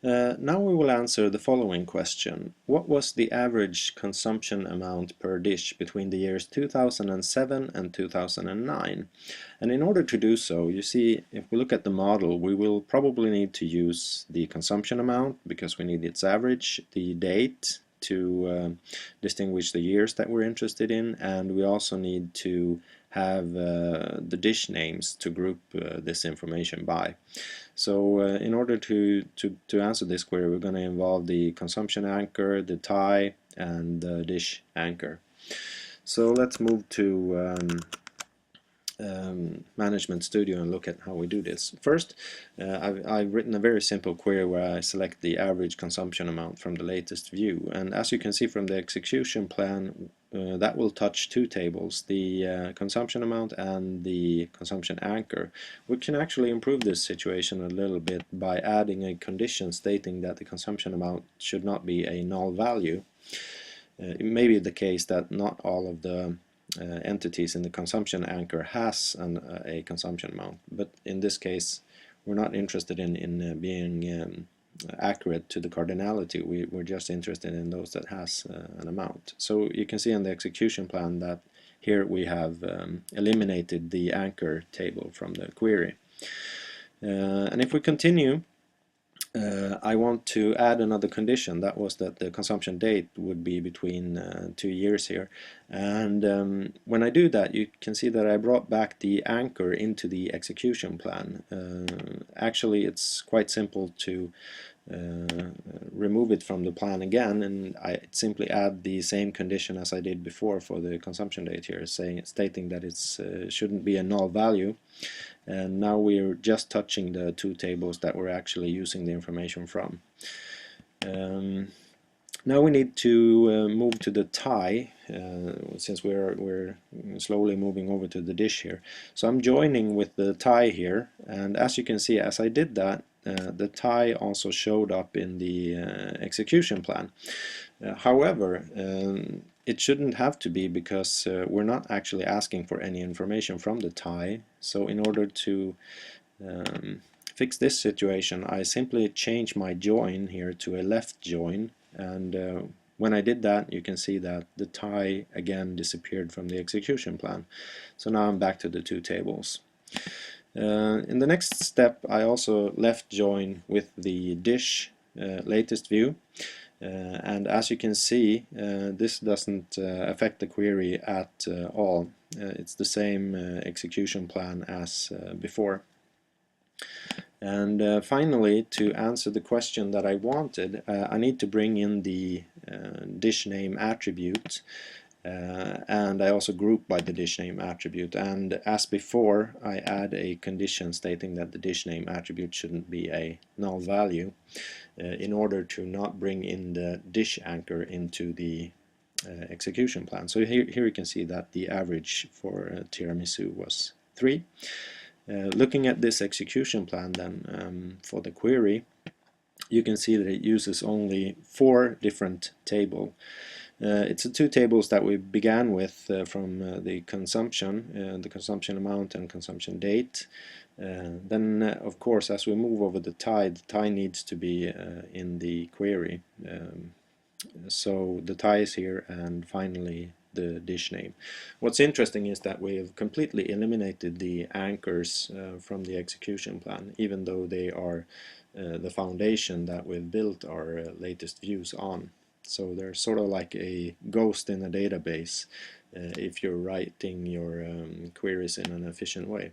Now we will answer the following question. What was the average consumption amount per dish between the years 2007 and 2009? And in order to do so, you see, if we look at the model, we will probably need to use the consumption amount because we need its average, the date to distinguish the years that we're interested in, and we also need to have the dish names to group this information by. So in order to answer this query, we're going to involve the consumption anchor, the tie, and the dish anchor. So let's move to Management Studio and look at how we do this. First, I've written a very simple query where I select the average consumption amount from the latest view, and as you can see from the execution plan, that will touch two tables, the consumption amount and the consumption anchor. We can actually improve this situation a little bit by adding a condition stating that the consumption amount should not be a null value. It may be the case that not all of the entities in the consumption anchor has a consumption amount, but in this case we're not interested in being accurate to the cardinality. We're just interested in those that has an amount. So you can see in the execution plan that here we have eliminated the anchor table from the query. And if we continue, I want to add another condition. That was that the consumption date would be between 2 years here, and when I do that, you can see that I brought back the anchor into the execution plan. Actually, it's quite simple to remove it from the plan again, and I simply add the same condition as I did before for the consumption date here, stating that it shouldn't be a null value. And now we're just touching the two tables that we're actually using the information from. Now we need to move to the tie, since we're slowly moving over to the dish here. So I'm joining with the tie here, and as you can see, as I did that, the tie also showed up in the execution plan. However, it shouldn't have to be, because we're not actually asking for any information from the tie. So in order to fix this situation, I simply change my join here to a left join, and when I did that, you can see that the tie again disappeared from the execution plan. So now I'm back to the two tables. In the next step, I also left join with the dish latest view. And as you can see, this doesn't affect the query at all. It's the same execution plan as before. And finally, to answer the question that I wanted, I need to bring in the dish name attribute, and I also group by the dish name attribute. And as before, I add a condition stating that the dish name attribute shouldn't be a null value, in order to not bring in the dish anchor into the execution plan. So here you can see that the average for tiramisu was 3. Looking at this execution plan then, for the query, you can see that it uses only 4 different tables. It's the two tables that we began with from the consumption amount and consumption date. Then, of course, as we move over the tie needs to be in the query. So the tie is here, and finally the dish name. What's interesting is that we have completely eliminated the anchors from the execution plan, even though they are the foundation that we've built our latest views on. So they're sort of like a ghost in a database if you're writing your queries in an efficient way.